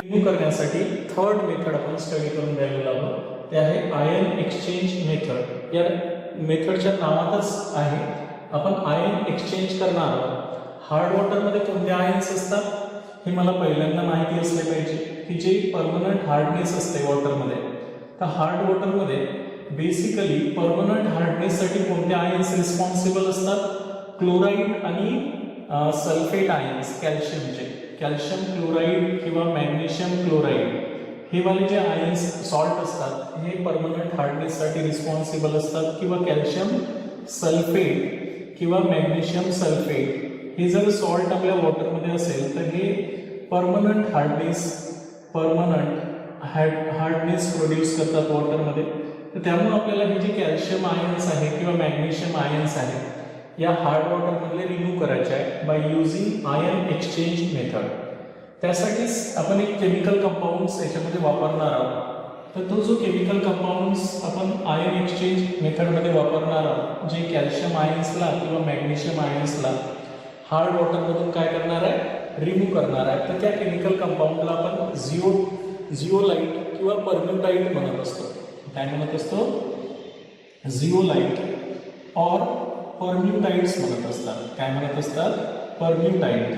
Remove करण्यासाठी third method आपण study करून राहिलेलो आहोत, ते आहे आयन एक्सचेंज मेथड. या मेथडच्या नावातच आहे, आपण आयन एक्सचेंज करणार आहोत. हार्ड वॉटरमध्ये कोणते आयन्स असतात हे मला पहिल्यांदा माहिती असले पाहिजे की जे परमनंट हार्डनेस असते वॉटरमध्ये. तर हार्ड वॉटरमध्ये बेसिकली परमनंट हार्डनेससाठी कोणते आयन्स रिस्पॉन्सिबल असतात? क्लोराईड आणि सल्फेट आयन्स, कॅल्शियम क्लोराईड किंवा मॅग्नेशियम क्लोराईड हे वाले जे आयन्स सॉल्ट असतात हे परमनंट हार्डनेससाठी रिस्पॉन्सिबल असतात. किंवा कॅल्शियम सल्फेट किंवा मॅग्नेशियम सल्फेट हे जर सॉल्ट आपल्या वॉटरमध्ये असेल तर हे परमनंट हार्डनेस प्रोड्यूस करतात वॉटरमध्ये. तर त्यामुळे आपल्याला हे जे कॅल्शियम आयन्स आहे किंवा मॅग्नेशियम आयन्स आहे या हार्ड वॉटरमधले रिमूव्ह करायचे आहे by using ion exchange method. त्यासाठीच आपण एक केमिकल कंपाऊंड्स याच्यामध्ये वापरणार आहोत. तर तो जो केमिकल कंपाऊंड्स आपण आयन एक्सचेंज मेथडमध्ये वापरणार आहोत, जे कॅल्शियम आयन्सला किंवा मॅग्नेशियम आयन्सला हार्ड वॉटरमधून काय करणार आहे? रिमूव्ह करणार आहे. तर त्या केमिकल कंपाऊंडला आपण झिओलाइट किंवा परम्युटाइट म्हणत असतो. काय म्हणत असतो? झिओलाइट और परम्युटाइड्स म्हणत असतात. काय म्हणत असतात? परम्युटाइड.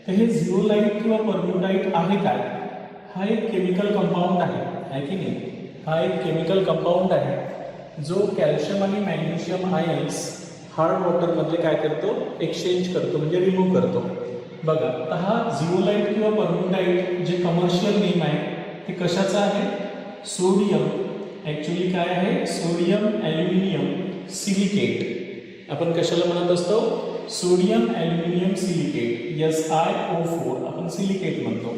तर हे झिओलाइट किंवा परम्युटाइड आहे काय? हा एक केमिकल कंपाऊंड आहे की नाही? हा एक केमिकल कंपाऊंड आहे जो कॅल्शियम आणि मॅग्नेशियम आयन्स हार्ड वॉटरमध्ये काय करतो? एक्सचेंज करतो, म्हणजे रिमूव्ह करतो. बघा, तर हा झिओलाइट किंवा परम्युटाइड जे कमर्शियल नेम आहे ते कशाचं आहे? सोडियम. ॲक्च्युली काय आहे? Sodium aluminium silicate. आपण कशाला म्हणत असतो? सोडियम ॲल्युमिनियम सिलिकेट, SiO4 आपण सिलिकेट म्हणतो.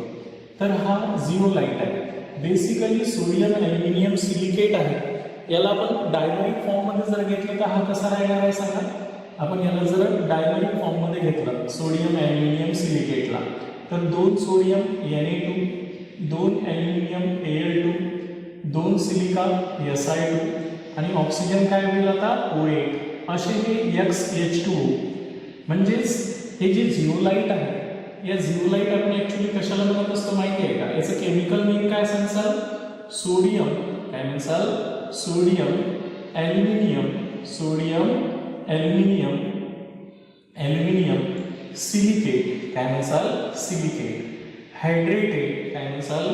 तर हा झिओलाइट आहे. बेसिकली सोडियम ॲल्युमिनियम सिलिकेट आहे. याला आपण डायनॅमिक फॉर्ममध्ये जर घेतलं तर हा कसा राहणार आहे सांगा? आपण याला जर डायनॅमिक फॉर्ममध्ये घेतलं सोडियम ॲल्युमिनियम सिलिकेटला, तर 2 sodium Na2, 2 aluminium Al2, 2 silica Si2 आणि ऑक्सिजन काय होईल आता? O8. असे हे XH2O. म्हणजेच हे जे झिओलाइट आहे या झिओलाइट आपण ॲक्च्युली कशाला म्हणत असतो माहिती आहे का? याचं केमिकल नेम काय सांगाल? सोडियम. काय म्हणसाल? Sodium aluminium silicate. काय म्हणसाल? सिलिकेट. हायड्रेटेड. काय म्हणसाल?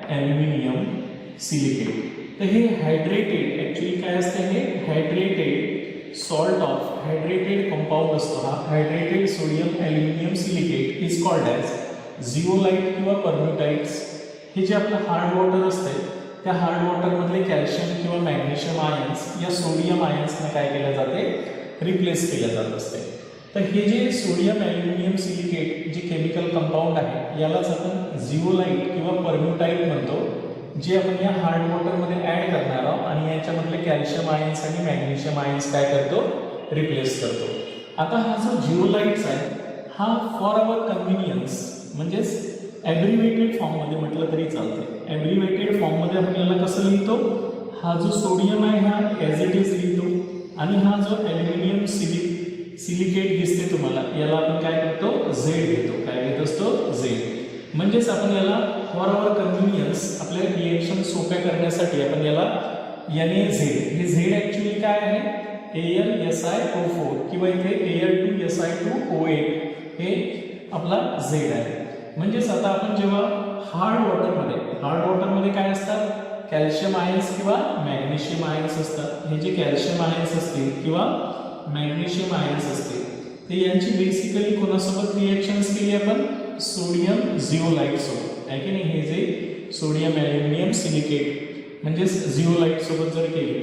Aluminium silicate. तर हे हायड्रेटेड ॲक्च्युली काय असतं? हे hydrated salt of hydrated compound असतो. हा hydrated sodium aluminium silicate is called as zeolite किंवा परम्युटाइड्स. हे जे आपलं हार्ड वॉटर असते त्या हार्ड वॉटरमधले कॅल्शियम किंवा मॅग्नेशियम आयन्स या सोडियम आयन्सने काय केलं जाते? रिप्लेस केलं जात असते. तर हे जे सोडियम ॲल्युमिनियम सिलिकेट जे केमिकल कंपाऊंड आहे यालाच आपण झिओलाइट किंवा परम्युटाइड म्हणतो, जे आपण या हार्ड वॉटरमध्ये ॲड करणार आहोत आणि याच्यामधले कॅल्शियम आयन्स आणि मॅग्नेशियम आयन्स काय करतो? रिप्लेस करतो. आता हा जो झिओलाइट्स आहे हा फॉर अवर कन्व्हिनियन्स म्हणजेच ॲब्रिव्हेटेड फॉर्ममध्ये म्हटलं तरी चालतं. ॲब्रिव्हेटेड फॉर्ममध्ये आपण याला कसं लिहितो? हा जो सोडियम आहे हा ॲज इट इज लिहितो आणि हा जो ॲल्युमिनियम सिलिकेट दिसते तुम्हाला याला आपण काय करतो? झेड घेतो. काय घेत असतो? झेड. म्हणजेच आपण याला फॉर अवर कन्व्हिनियन्स आपल्या रिएक्शन सोप्या करण्यासाठी आपण याला NaZ. हे झेड ॲक्च्युली काय आहे? AlSiO4 किंवा इथे Al2Si2O8 हे आपला झेड आहे. म्हणजेच आता आपण जेव्हा हार्ड वॉटरमध्ये काय असतात? कॅल्शियम आयन्स किंवा मॅग्नेशियम आयन्स असतात. हे जे कॅल्शियम आयन्स असतील किंवा मॅग्नेशियम आयन्स असतील ते यांची बेसिकली कोणासोबत रिएक्शन्स केली आपण? सोडियम झिओलाइट सोबत आहे की नाही? हे जे सोडियम ॲल्युमिनियम सिलिकेट म्हणजेच झिओलाइट सोबत जर केली,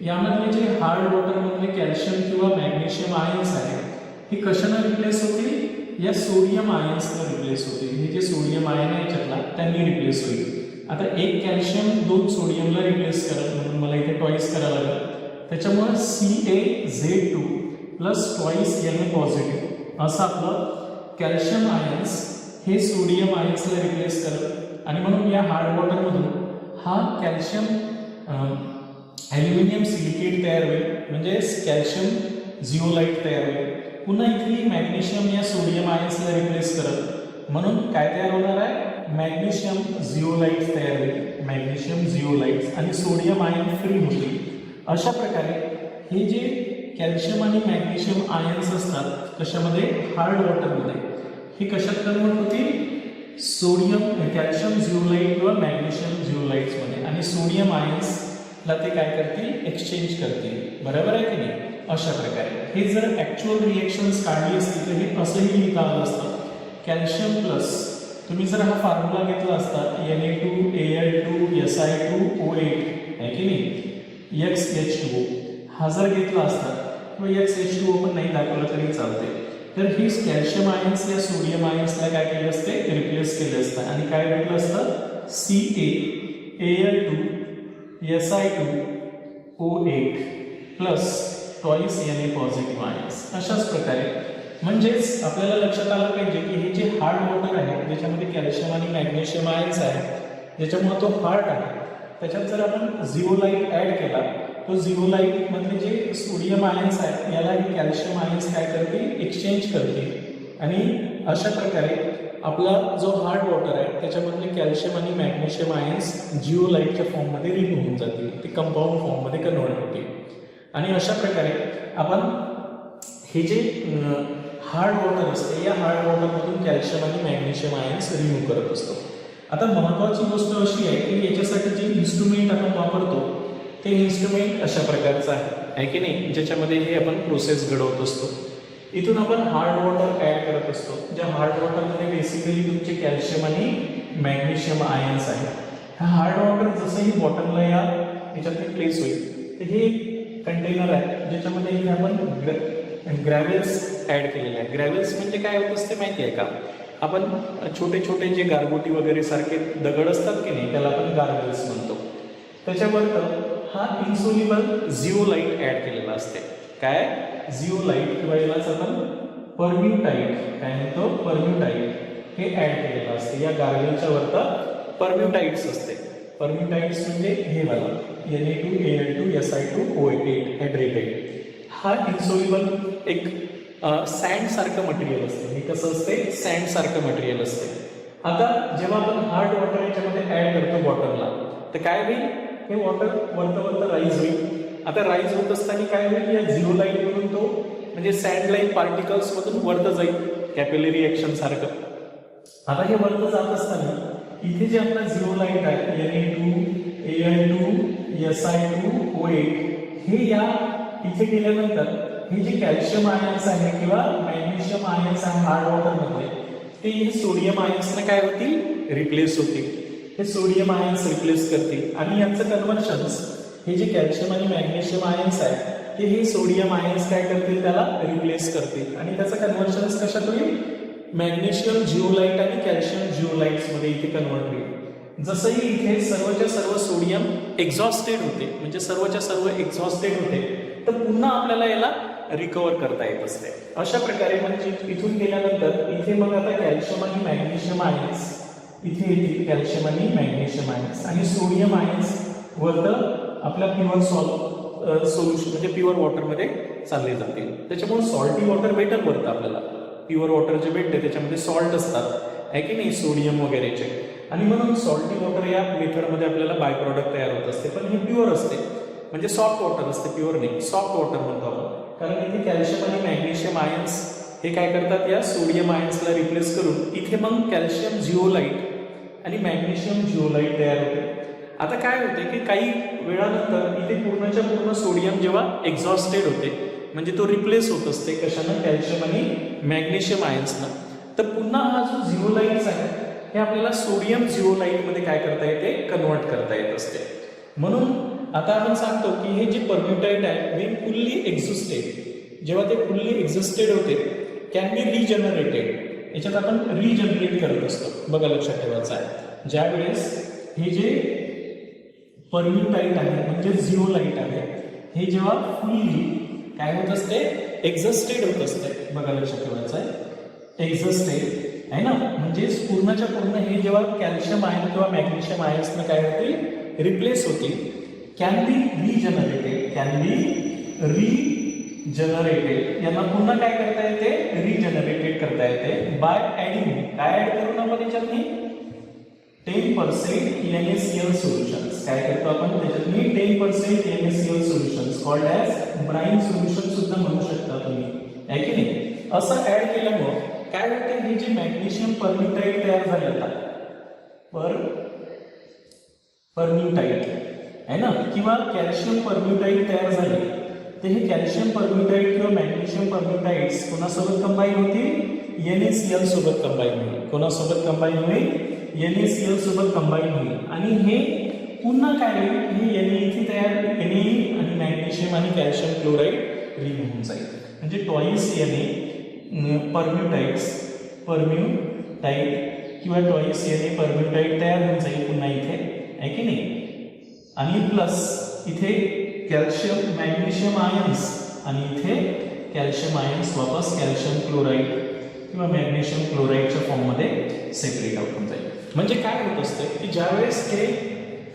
यामधले जे हार्ड वॉटरमधले कॅल्शियम किंवा मॅग्नेशियम आयन्स आहेत हे कशाने रिप्लेस होतील? या सोडियम आयन्सला रिप्लेस होतील. हे जे सोडियम आयन आहे याच्यातला त्यांनी रिप्लेस होईल. आता एक कॅल्शियम 2 सोडियमला रिप्लेस करत म्हणून मला इथे ट्वाईस करायला लागेल. त्याच्यामुळे CaZ2 plus twice Na positive असं आपलं कॅल्शियम आयन्स हे सोडियम आयन्सला रिप्लेस करत आणि म्हणून या हार्ड वॉटरमधून हा कॅल्शियम ॲल्युमिनियम सिलिकेट तयार होईल, म्हणजे कॅल्शियम झिओलाइट तयार होईल. पुन्हा इथे मॅग्नेशियम या सोडियम आयन्सला रिप्लेस करत, म्हणून काय तयार होणार आहे, मॅग्नेशियम झिओलाइट्स तयार होईल, मॅग्नेशियम झिओलाइट्स, आणि सोडियम आयन फ्री होतील. अशा प्रकारे हे जे कॅल्शियम आणि मॅग्नेशियम आयन्स असतात कशामध्ये, हार्ड वॉटरमध्ये, हे कशात कन्वर्ट होतील, सोडियम कॅल्शियम झिओलाइट किंवा मॅग्नेशियम झिओलाइट्समध्ये, आणि सोडियम आयन्सला ते काय करतील, एक्सचेंज करतील. बरोबर आहे की नाही. अशा प्रकारे हे जर ऍक्च्युअल रिएक्शन्स काढली असती तर हे असंही लिहिता आलं असतं, कॅल्शियम प्लस, तुम्ही जर हा फॉर्म्युला घेतला असता Na2Al2 Si2O8 आहे की नाही, XH2O हा जर घेतला असता किंवा XH2O पण नाही दाखवलं तरी चालते, तर ही कॅल्शियम आयन्स या सोडियम आयन्सला काय केलं असते, रिप्लेस केलं असतं, आणि काय भेटलं असतं, CaAl2 Si2O8 plus twice Na positive ions. अशाच प्रकारे म्हणजेच आपल्याला लक्षात आलं पाहिजे की हे जे हार्ड वॉटर आहे ज्याच्यामध्ये कॅल्शियम आणि मॅग्नेशियम आयन्स आहे, ज्याच्यामुळे तो हार्ड आहे, त्याच्यात जर आपण झिओलाइट ऍड केला, तो झिओलाइट मधले जे सोडियम आयन्स आहेत याला हे कॅल्शियम आयन्स काय करतील, एक्सचेंज करतील, आणि अशा प्रकारे आपला जो हार्ड वॉटर आहे त्याच्यामधले कॅल्शियम आणि मॅग्नेशियम आयन्स जिओलाइटच्या फॉर्ममध्ये रिमूव्ह होऊन जातील, ते कंपाऊंड फॉर्ममध्ये कन्वर्ट होतील. आणि अशा प्रकारे आपण हे जे हार्ड वॉटर असते या हार्ड वॉटरमधून कॅल्शियम आणि मॅग्नेशियम आयन्स रिमूव्ह करत असतो. आता महत्त्वाची गोष्ट अशी आहे की याच्यासाठी जे इन्स्ट्रुमेंट आपण वापरतो ते इन्स्ट्रुमेंट अशा प्रकारचं आहे की नाही, ज्याच्यामध्ये हे आपण प्रोसेस घडवत असतो. इथून आपण हार्ड वॉटर ऍड करत असतो, ज्या हार्ड वॉटरमध्ये बेसिकली तुमचे कॅल्शियम आणि मॅग्नेशियम आयन्स आहे. हा हार्ड वॉटर जसंही बॉटमला याच्यात प्लेस होईल, तर हे कंटेनर आहे ज्याच्यामध्ये हे आपण ग्रॅव्हल्स ऍड केलेले आहे. ग्रॅव्हल्स म्हणजे काय होत असते माहिती आहे का, आपण छोटे छोटे जे गारगोटी वगैरे सारखे दगड असतात की नाही त्याला आपण गार्गल्स म्हणतो. त्याच्यावर हा इन्सोल्युबल झिओलाइट ऍड केलेला असते. काय, झिओलाइट किंवा यालाच आपण परम्युटाइट काय म्हणतो, परम्युटाइट हे ऍड केलेलं असते. या गार्गलच्या वरता परम्युटाइट्स असते. परम्युटाइट्स म्हणजे हे वाला Na2Al2 Si2O8 हायड्रेटेड. हा इन्सोल्युबल एक सँड सारखं मटेरियल असते. हे कसं असते, सँड सारखं मटेरियल असते. आता जेव्हा आपण हार्ड वॉटर याच्यामध्ये ऍड करतो बॉटलला, तर काय होईल, हे वॉटर वरतं राईज होईल. आता राईज होत असताना काय होईल, या झिओलाइट मधून तो म्हणजे सँड लाईन पार्टिकल्स मधून वरतं जाईल कॅपिलरी ऍक्शन सारखं. आता हे वरतं जात असताना इथे जे आपला झिओलाइट आहे Na2Al2 Si2O8 हे या इथे गेल्यानंतर हे जे कॅल्शियम आयन्स आहे किंवा मॅग्नेशियम आयन्स आहे हार्ड वॉटर मध्ये, ते सोडियम आयन्सने काय होतील, रिप्लेस होतील. हे सोडियम आयन्स रिप्लेस करतील आणि यांचं कन्व्हर्शन्स हे जे कॅल्शियम आणि मॅग्नेशियम आयन्स आहे ते हे सोडियम आयन्स काय करतील, त्याला रिप्लेस करतील आणि त्याचं कन्व्हर्शन्स कशात होईल, मॅग्नेशियम जिओलाइट आणि कॅल्शियम जिओलाइट्स मध्ये इथे कन्वर्ट होईल. जसंही इथे सर्वच्या सर्व सोडियम एक्झॉस्टेड होते, म्हणजे सर्वच्या सर्व एक्झॉस्टेड होते, तर पुन्हा आपल्याला याला रिकवर करता येत असते. अशा प्रकारे म्हणजे इथून गेल्यानंतर इथे मग आता कॅल्शियम आणि मॅग्नेशियम आयन्स इथे येतील, कॅल्शियम आणि मॅग्नेशियम आयन्स, आणि सोडियम आयन्स वरतं आपल्या प्युअर सोल्युशन म्हणजे प्युअर वॉटरमध्ये चालले जातील. त्याच्यामुळे सॉल्टी वॉटर बेटर वरतं आपल्याला. प्युअर वॉटर जे भेटते त्याच्यामध्ये सॉल्ट असतात आहे की नाही, सोडियम वगैरेचे, आणि म्हणून सॉल्टी वॉटर या मेथडमध्ये आपल्याला बाय प्रॉडक्ट तयार होत असते. पण हे प्युअर असते, म्हणजे सॉफ्ट वॉटर असते, प्युअर नाही, सॉफ्ट वॉटर म्हणतो आपण. कारण इथे कॅल्शियम आणि मॅग्नेशियम आयन्स हे काय करतात, या सोडियम आयन्सला रिप्लेस करून इथे मग कॅल्शियम जिओलाइट आणि मॅग्नेशियम जिओलाइट तयार होते. आता काय होते की काही वेळानंतर इथे पूर्णच्या पूर्ण सोडियम जेव्हा एक्झॉस्टेड होते, म्हणजे तो रिप्लेस होत असते कशानं, कॅल्शियम आणि मॅग्नेशियम आयन्सनं, तर पुन्हा हा जो जिओलाइट्स आहे हे आपल्याला सोडियम जिओलाइट मध्ये काय करता येते, कन्वर्ट करता येत असते. म्हणून आता आपण सांगतो की हे जे परम्युटाइट आहे वेन फुल्ली एक्झिस्टेड, जेव्हा ते फुल्ली एक्झिस्टेड होते, कॅन बी रिजनरेटेड. याच्यात आपण रिजनरेट करत असतो. बघा, लक्षात ठेवायचं आहे, ज्या वेळेस हे जे परम्युटाइट आहे म्हणजे जिओलाइट आहे हे जेव्हा फुल्ली काय होत असते, एक्झिस्टेड होत असते. बघा, लक्षात ठेवायचं आहे, एक्झिस्टेड आहे ना, म्हणजे पूर्णच्या पूर्ण हे जेव्हा कॅल्शियम आयन किंवा मॅग्नेशियम आयन्सनं काय होतील, रिप्लेस होतील, can be regenerated, can be generated, यांना पुन्हा काय करता येते, रिजनरेटेड करता येते बाय ऍडिंग, काय ऍड करून आपण याच्यात 10% NaCl सोल्युशन्स. काय करतो आपण त्याच्यात 10% NaCl solutions called as brine solution सुद्धा म्हणू शकता तुम्ही, आहे की नाही. असं ऍड केल्यामुळे काय होते, हे जे मॅग्नेशियम परम्युटाइड तयार झाले परम्युटाइड आहे ना, किंवा कॅल्शियम परम्युटाइड तयार झाले, तर हे कॅल्शियम परम्युटाइड किंवा मॅग्नेशियम परम्युटाइड्स कोणासोबत कंबाईन होतील, NaCl सोबत कंबाईन होईल. कोणासोबत कंबाईन होईल, NaCl सोबत कंबाईन होईल. आणि हे पुन्हा काय होईल, हे Na इथे तयार, Na आणि मॅग्नेशियम आणि कॅल्शियम क्लोराईड रिमूव्ह होऊन जाईल. म्हणजे ट्वाइस Na परम्युटाइड किंवा ट्वाइस Na परम्युटाइड तयार होऊन जाईल पुन्हा इथे, आहे की नाही. आणि प्लस इथे कॅल्शियम मॅग्नेशियम आयन्स आणि इथे कॅल्शियम आयन्स वापस कॅल्शियम क्लोराईड किंवा मॅग्नेशियम क्लोराईडच्या फॉर्ममध्ये सेपरेट आउट होऊन जाईल. म्हणजे काय होत असते की ज्यावेळेस हे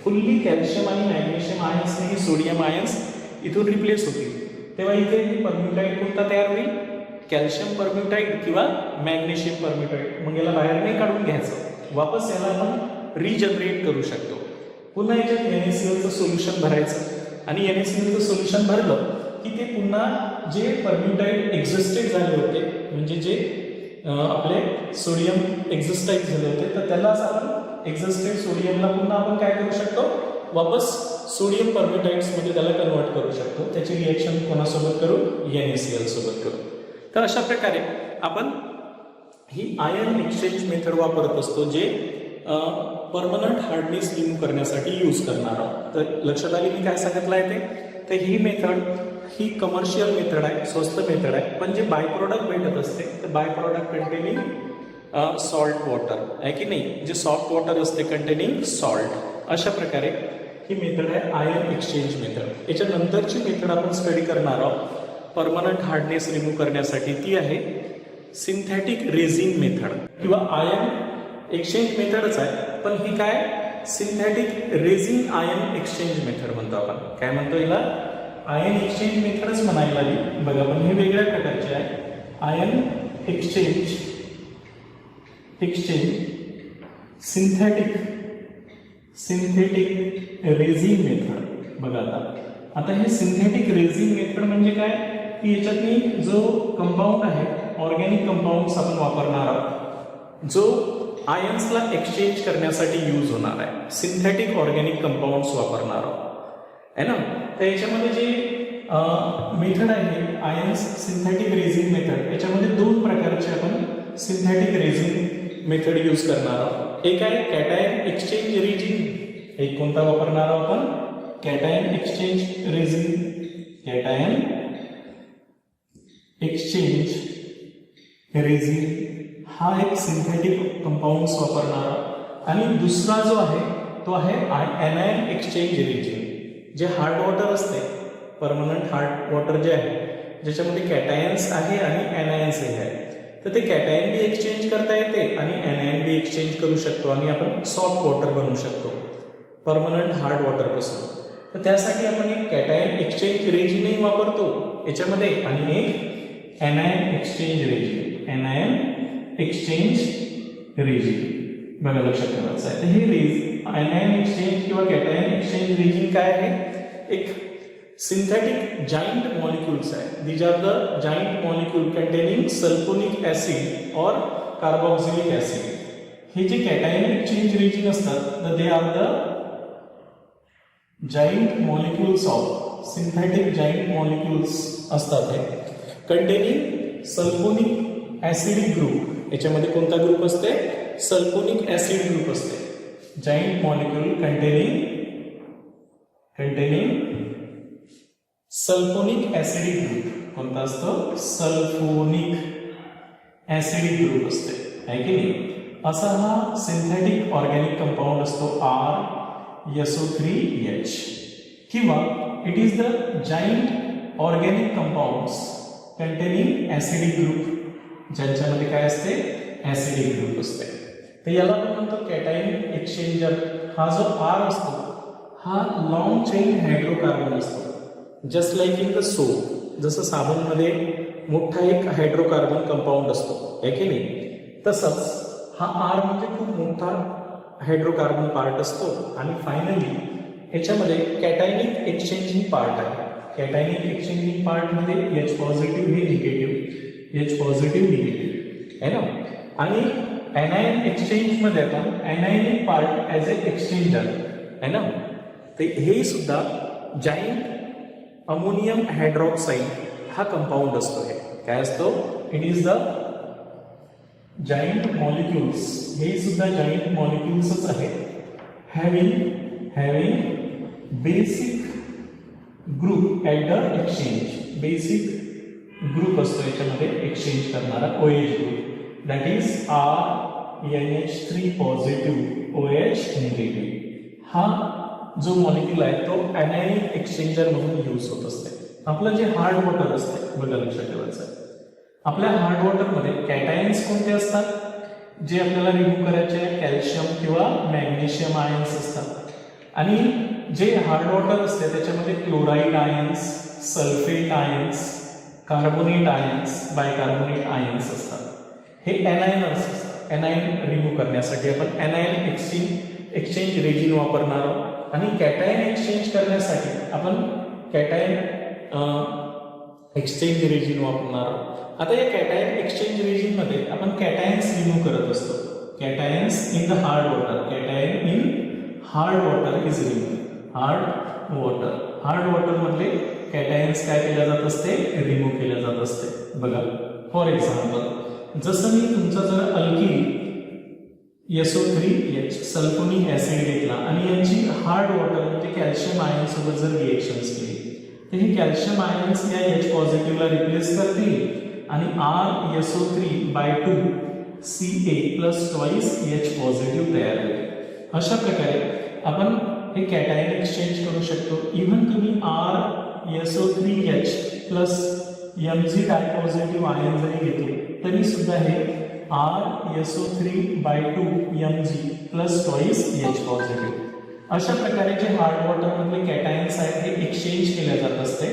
फुल्ली कॅल्शियम आणि मॅग्नेशियम आयन्स आणि सोडियम आयन्स इथून रिप्लेस होतील, तेव्हा इथे परम्युटाइड कोणता तयार होईल, कॅल्शियम परम्युटाइड किंवा मॅग्नेशियम परम्युटाइड. मग याला बाहेर नाही काढून घ्यायचं, वापस याला आपण रिजनरेट करू शकतो. पुन्हा याच्यात NaClचं सोल्युशन भरायचं आणि NaClचं सोल्युशन भरलं की ते पुन्हा जे परम्युटाइड एक्झिस्टेड झाले होते, म्हणजे जे आपले सोडियम एक्झिस्टाईज झाले होते, तर त्यालाच आपण एक्झिस्टेड सोडियमला पुन्हा आपण काय करू शकतो, वापस सोडियम परम्युटाइड्समध्ये त्याला कन्वर्ट करू शकतो. त्याची रिएक्शन कोणासोबत करू, NaCl सोबत करू. तर अशा प्रकारे आपण ही आयन एक्सचेंज मेथड वापरत असतो, जे परमनंट हार्डनेस रिमूव्ह करण्यासाठी यूज करणार आहोत. तर लक्षात आली मी काय सांगितलं आहे ते. तर ही मेथड ही कमर्शियल मेथड आहे, स्वस्त मेथड आहे, पण जे बाय प्रॉडक्ट भेटत असते तर bye product containing salt water, आहे की नाही, जे सॉफ्ट वॉटर असते कंटेनिंग सॉल्ट. अशा प्रकारे ही मेथड आहे आयन एक्सचेंज मेथड. याच्या नंतरची मेथड आपण स्टडी करणार आहोत परमनंट हार्डनेस रिमूव्ह करण्यासाठी, ती आहे सिंथेटिक रेझिन मेथड किंवा आयन एक्सचेंज मेथडच आहे, पण ही काय synthetic resin ion exchange method म्हणतो आपण. काय म्हणतो याला, आयन एक्सचेंज मेथडच म्हणायला लागली. बघा, पण हे वेगळ्या प्रकारचे आहे. Ion exchange synthetic resin method. बघा आता हे सिंथेटिक रेझिन मेथड म्हणजे काय, की याच्यातनी जो कंपाऊंड आहे, ऑर्गॅनिक कंपाऊंड्स आपण वापरणार आहोत, जो आयन्सला एक्सचेंज करण्यासाठी यूज होणार आहे. सिंथेटिक ऑर्गॅनिक कंपाऊंड्स वापरणार आहोत, आहे ना. तर याच्यामध्ये जे मेथड आहे आयन्स सिंथेटिक रेझिन मेथड, याच्यामध्ये 2 प्रकारचे आपण सिंथेटिक रेझिन मेथड यूज करणार आहोत. एक आहे कॅटायन एक्सचेंज रेझिन. एक कोणता वापरणार आहोत आपण, cation exchange resin, cation exchange resin हा एक सिंथेटिक कंपाऊंड्स वापरणारा. आणि दुसरा जो आहे तो आहे एनायन एक्सचेंज रेझिन, जे हार्ड वॉटर असते, परमनंट हार्ड वॉटर जे आहे, ज्याच्यामध्ये कॅटायन्स आहे आणि एनायन्स आहे. तर ते कॅटायन बी एक्सचेंज करता येते आणि एनायन बी एक्सचेंज करू शकतो आणि आपण सॉफ्ट वॉटर बनवू शकतो परमनंट हार्ड वॉटरपासून. तर त्यासाठी आपण एक कॅटायन एक्सचेंज रेझिनही वापरतो याच्यामध्ये आणि एक anion exchange resin, anion exchange resin. बघा, लक्षात ठेवायचं आहे. तर हे आयनायन एक्सचेंज किंवा कॅटायन एक्सचेंज रेझिन काय आहे, एक सिंथेटिक जाइंट मॉलिक्यूल्स आहे. These are the giant molecule containing sulphonic acid और कार्बोक्सिलिक ऍसिड. हे जे कॅटायन एक्सचेंज रेझिन असतात, they are the giant molecules of synthetic giant molecules असतात हे कंटेनिंग सल्फोनिक ऍसिडिक ग्रुप. याच्यामध्ये कोणता ग्रुप असते, सल्फोनिक ऍसिड ग्रुप असते. Giant molecule containing sulphonic acidic group कोणता असतो, सल्फोनिक ऍसिडिक ग्रुप असते, आहे की नाही. असा हा सिंथेटिक ऑर्गॅनिक कंपाऊंड असतो RSO3H, किंवा it is the giant organic compounds containing acidic group, ज्यांच्यामध्ये काय असते, ऍसिडिक ग्रुप असते. तर याला आपण म्हणतो कॅटायन एक्सचेंजर. हा जो R असतो हा लॉंग चेन हायड्रोकार्बन असतो, just like in the soap. जसं साबणमध्ये मोठा एक हायड्रोकार्बन कंपाऊंड असतो, आहे की नाही, तसंच हा R म्हणजे खूप मोठा हायड्रोकार्बन पार्ट असतो. आणि फायनली याच्यामध्ये कॅटायनिक एक्सचेंजिंग पार्ट आहे. कॅटायनिक एक्सचेंजिंग पार्टमध्ये H पॉझिटिव्ह हे निगेटिव्ह, H पॉझिटिव्ह निगेटिव्ह आहे ना. आणि एनायन एक्सचेंजमध्ये आपण एनायनिक पार्ट ॲज ए एक्सचेंजर आहे ना. तर हे सुद्धा जाईंट अमोनियम हायड्रॉक्साईड हा कंपाऊंड असतो. हे काय असतो? It is the giant molecules. हे सुद्धा जाईंट मॉलिक्युल्सच आहेत. Having basic group at the exchange. Basic group असतो याच्यामध्ये एक्सचेंज करणारा OH group, that is RNH3 positive OH negative. हा जो मॉलिक्यूल आहे तो एनायनिक एक्सचेंजर म्हणून यूज होत असते. आपलं जे हार्ड वॉटर असते, बघा लक्षात ठेवायचं आहे, आपल्या हार्ड वॉटरमध्ये कॅटायन्स कोणते असतात जे आपल्याला रिमूव्ह करायचे आहे? कॅल्शियम किंवा मॅग्नेशियम आयन्स असतात. आणि जे हार्ड वॉटर असते त्याच्यामध्ये chloride ions, sulphate ions, carbonate ions, bicarbonate ions असतात. हे एनायनर्स असतात. एनायन रिमूव्ह करण्यासाठी आपण एनायन एक्सचेंज रेजिन वापरणार आहोत. आणि कॅटायन एक्सचेंज करण्यासाठी आपण कॅटायन एक्सचेंज रेजिन वापरणार आहोत. आता या कॅटायन एक्सचेंज रेजिनमध्ये आपण कॅटायन्स रिमूव्ह करत असतो. कॅटायन्स in the hard water, cation in hard water is remove. Hard water मधले कॅटायन्स काय केल्या जात असते? रिमूव्ह केल्या जात असते. बघा फॉर एक्झाम्पल, जसं मी तुमचा जर अल्किल SO3H सल्फोनिक ऍसिड घेतला आणि यांची हार्ड वॉटर म्हणजे कॅल्शियम आयन सोबत जर रिएक्शन्स केली तर ही कॅल्शियम आयन्स या H पॉझिटिव्हला रिप्लेस करतील आणि RSO3/2 Ca plus twice H positive तयार होईल. अशा प्रकारे आपण हे कॅटायन एक्सचेंज करू शकतो. इव्हन तुम्ही RSO3H प्लस Mg डायपॉझिटिव्ह आयन जरी घेतले तरी सुद्धा हे RSO3/2 Mg plus twice H positive. अशा प्रकारे जे हार्ड वॉटर मधले कॅटायन्स आहेत हे एक्सचेंज केल्या जात असते,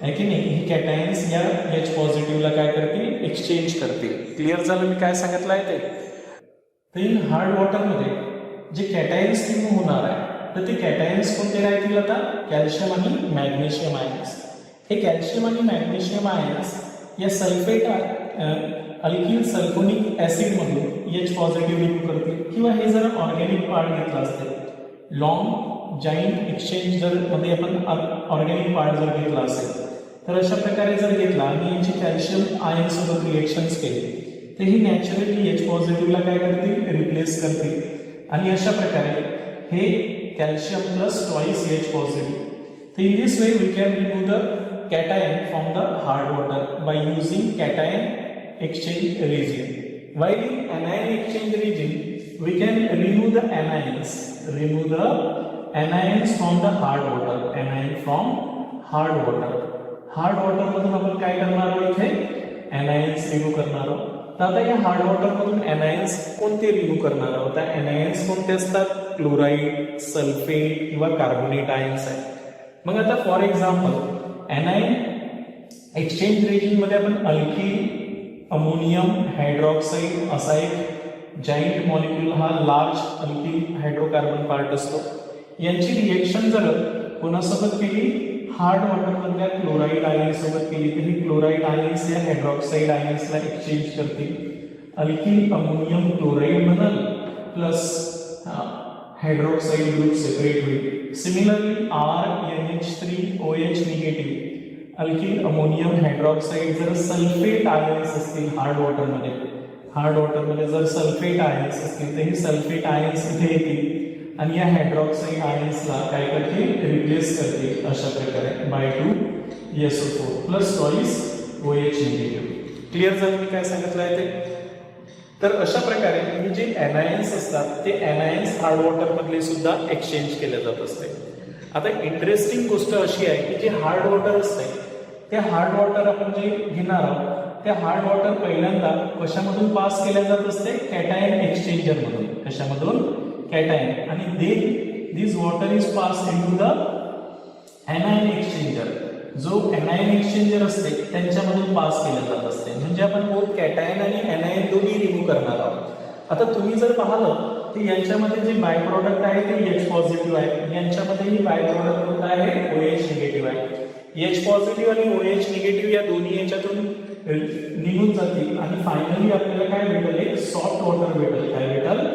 आहे की नाही. ही कॅटायन्स या H पॉझिटिव्हला काय करतील? एक्सचेंज करतील. क्लिअर झालं मी काय सांगितलं आहे ते? तर इन हार्ड वॉटरमध्ये जे कॅटायन्स रिमूव्ह होणार आहे तर ते कॅटायन्स कोणते राहतील? आता कॅल्शियम आणि मॅग्नेशियम आयन्स. हे कॅल्शियम आणि मॅग्नेशियम आयन्स या सल्फेट अल्किल सल्फोनिक ऍसिडमधून H पॉझिटिव्ह रिमूव्ह करतील. किंवा हे जर ऑर्गॅनिक पार्ट घेतला असते, लॉंग जाईंट एक्सचेंज जर मध्ये आपण ऑर्गॅनिक पार्ट जर घेतला असेल तर अशा प्रकारे जर घेतला आणि यांची कॅल्शियम आयन सोबत रिएक्शन्स केले तर ही नॅचरली H पॉझिटिव्हला काय करतील? रिप्लेस करतील. आणि अशा प्रकारे हे calcium plus twice H positive. तर in this way we can remove the cation from the hard water by using cation exchange region. While in anion exchange region, we can remove the anions from the hard water. Anion from hard water. Hard water मधून आपण काय करणार आहोत? इथे anions remove करणार आहोत. तर आता या हार्ड वॉटर मधून anions कोणते रिमूव्ह करणार आहोत? त्या anions कोणते असतात? क्लोराईड, सल्फेट किंवा कार्बोनेट आयन्स आहेत. मग आता for example anion exchange resin मध्ये आपण अल्किल अमोनियम हायड्रॉक्साईड असा एक जाईंट मॉलिक्यूल हा लार्ज अल्किल हायड्रोकार्बन पार्ट असतो. यांची रिएक्शन जर कोणासोबत केली? हार्ड वॉटर मधल्या क्लोराईड आयन सोबत केली तर ही क्लोराईड आयन्स या हायड्रॉक्साईड आयन्सला एक्सचेंज करतील. अल्किल अमोनियम क्लोराईड बनल प्लस हायड्रॉक्साईड ग्रुप सेपरेट होईल. Similarly RNH3OH negative alkyl ammonium hydroxide जर सल्फेट आयन्स असतील हार्ड वॉटरमध्ये जर सल्फेट आयन्स असतील तर हे सल्फेट आयन्स इथे येतील आणि या हायड्रॉक्साईड आयन्सला काय करतील? रिप्लेस करतील. अशा प्रकारे by2 SO4 plus twice OH negative. Clear झालं मी काय सांगितलं आहे ते? तर अशा प्रकारे हे जे एनायन्स असतात ते एनायन्स हार्ड वॉटर मधले सुद्धा एक्सचेंज केले जात असते. आता इंटरेस्टिंग गोष्ट अशी आहे की जे हार्ड वॉटर असते ते हार्ड वॉटर आपण जे घेणार आहोत ते हार्ड वॉटर पहिल्यांदा कशामधून पास केल्या जात असते? कॅटायन एक्सचेंजर मधून. कशामधून? कॅटायन. आणि this water is pass into the anion exchanger. जो एनायन एक्सचेंजर असते त्यांच्यामधून पास केलं जात असते. म्हणजे आपण बोथ कॅटायन आणि एनायन दोन्ही रिमूव्ह करणार आहोत. आता तुम्ही जर पाहिलं तर यांच्यामध्ये जे बाय प्रॉडक्ट आहे ते H पॉझिटिव्ह आहे, यांच्यामध्येही बाय प्रॉडक्ट कोणता आहे OH निगेटिव्ह आहे. H पॉझिटिव्ह आणि OH निगेटिव्ह या दोन्ही याच्यातून निघून जातील आणि फायनली आपल्याला काय भेटेल, एक सॉफ्ट वॉटर भेटेल. काय भेटेल?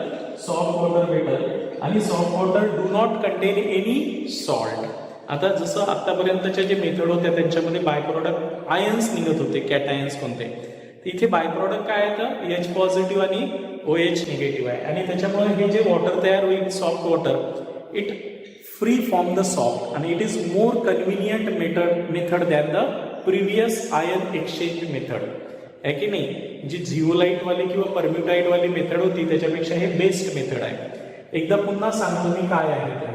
सॉफ्ट वॉटर भेटेल. आणि soft water do not content any salt. आता जसं आतापर्यंतच्या जे मेथड होत्या त्यांच्यामध्ये बाय प्रॉडक्ट आयन्स निघत होते, कॅटायन्स कोणते, इथे बाय प्रॉडक्ट काय आहे, H पॉझिटिव्ह आणि OH निगेटिव्ह आहे. आणि त्याच्यामुळे हे जे वॉटर तयार होईल soft water, it free from the salt आणि it is more convenient method than the previous ion exchange method. आहे की नाही? जी झिओलाइट वाली किंवा परम्युटाइट वाली मेथड होती त्याच्यापेक्षा हे बेस्ट मेथड आहे. एकदा पुन्हा सांगतो मी काय आहे ते.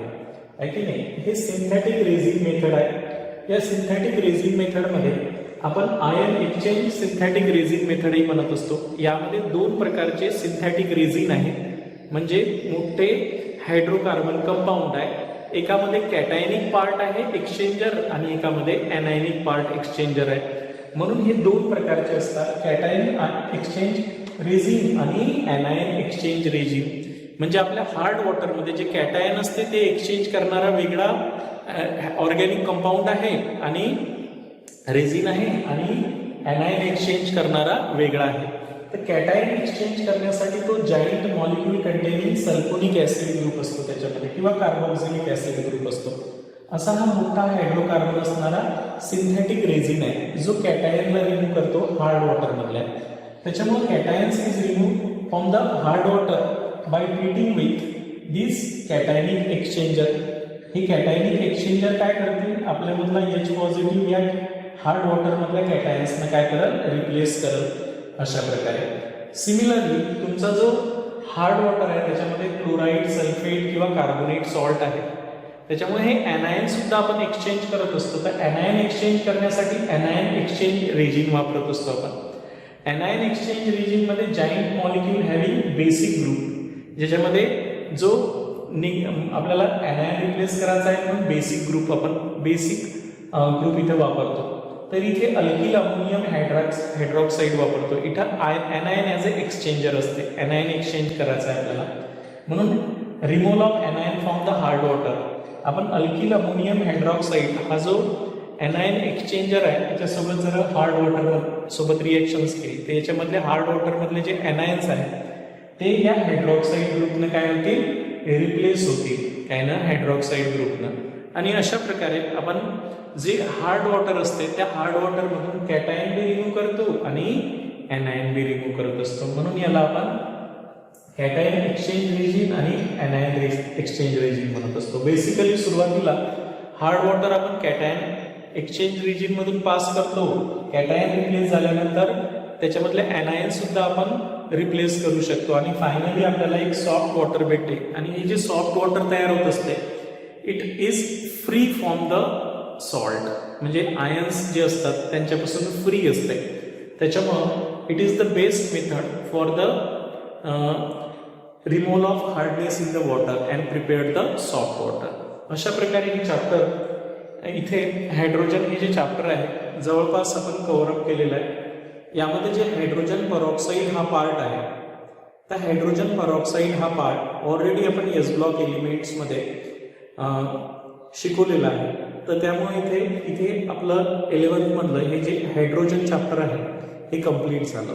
आहे की नाही? हे सिंथेटिक रेझिन मेथड आहे. या सिंथेटिक रेझिन मेथडमध्ये आपण आयन एक्सचेंज सिंथेटिक रेझिन मेथडही म्हणत असतो. यामध्ये दोन प्रकारचे सिंथेटिक रेझिन आहेत, म्हणजे मोठे हायड्रोकार्बन कंपाऊंड आहे. एकामध्ये कॅटायनिक पार्ट आहे एक्सचेंजर आणि एकामध्ये एनायनिक पार्ट एक्सचेंजर आहे. म्हणून हे दोन प्रकारचे असतात, कॅटायनिक एक्सचेंज रेझिन आणि एनायन एक्सचेंज रेझिन. म्हणजे आपल्या हार्ड वॉटरमध्ये जे कॅटायन असते ते एक्सचेंज करणारा वेगळा ऑर्गॅनिक कंपाऊंड आहे आणि रेझिन आहे, आणि एनायन एक्सचेंज करणारा वेगळा आहे. तर कॅटायन एक्सचेंज करण्यासाठी तो giant molecule containing sulphonic acid group असतो त्याच्यामध्ये, किंवा कार्बोक्सिलिक ऍसिड ग्रुप असतो. असा हा मोठा हायड्रोकार्बन असणारा सिंथेटिक रेझिन आहे जो कॅटायनला रिमूव्ह करतो हार्ड वॉटर मधल्या. त्याच्यामुळे cations is remove from the hard water by treating with this cationic exchanger. ही कॅटायनिक एक्सचेंजर काय करतील, आपल्यामधला H पॉझिटिव्ह या हार्ड वॉटर मधल्या कॅटायन्सना काय करल, रिप्लेस करल. अशा प्रकारे सिमिलरली तुमचा जो हार्ड वॉटर आहे त्याच्यामध्ये क्लोराईड, सल्फेट किंवा कार्बोनेट सॉल्ट आहे. त्याच्यामुळे हे एनायन सुद्धा आपण एक्सचेंज करत असतो. तर एनायन एक्सचेंज करण्यासाठी एनायन एक्सचेंज रेझिन वापरत असतो आपण. एनायन एक्सचेंज रेझिन मध्ये giant molecule having basic group, ज्याच्यामध्ये जो आपल्याला एनायन रिप्लेस करायचा आहे म्हणून बेसिक ग्रुप आपण ग्रुप इथे वापरतो. तर इथे अल्किल अमोनियम हायड्रॉक्साईड वापरतो. इथं एनायन ॲज अ एक्सचेंजर असते, एनायन एक्सचेंज करायचं आहे आपल्याला. म्हणून removal of anion from the hard water, आपण अल्किल अमोनियम हायड्रॉक्साईड हा जो एनायन एक्सचेंजर आहे त्याच्यासोबत जर हार्ड वॉटर सोबत रिएक्शन्स केली तर याच्यामधले हार्ड वॉटरमधले जे एनायन्स आहेत ते या हायड्रॉक्साईड ग्रुपनं काय होतील, रिप्लेस होतील काय ना हायड्रॉक्साईड ग्रुपनं. आणि अशा प्रकारे आपण जे हार्ड वॉटर असते त्या हार्ड वॉटरमधून कॅटायन बी रिमूव्ह करतो आणि एनायन बी रिमूव्ह करत असतो. म्हणून याला आपण कॅटायन एक्सचेंज रेझिन आणि एनायन एक्सचेंज रेझिन म्हणत असतो. बेसिकली सुरुवातीला हार्ड वॉटर आपण कॅटायन एक्सचेंज रेझिन मधून पास करतो. कॅटायन रिप्लेस झाल्यानंतर त्याच्यामधले एनायन सुद्धा आपण रिप्लेस करू शकतो आणि फायनली आपल्याला एक सॉफ्ट वॉटर भेटते. आणि हे जे सॉफ्ट वॉटर तयार होत असते it is free from the salt, म्हणजे आयन्स जे असतात त्यांच्यापासून फ्री असते. त्याच्यामुळं it is the best method for the removal of hardness in the water and prepared the soft water. अशा प्रकारे हे चॅप्टर इथे हायड्रोजन हे जे चॅप्टर आहे जवळपास आपण कव्हर अप केलेलं आहे. यामध्ये जे हायड्रोजन परऑक्साईड हा पार्ट आहे, तर हायड्रोजन परऑक्साईड हा पार्ट ऑलरेडी आपण एस ब्लॉक एलिमेंट्समध्ये शिकवलेला आहे. तर त्यामुळे इथे आपलं 11th मधलं हे जे हायड्रोजन चॅप्टर आहे हे कम्प्लीट झालं.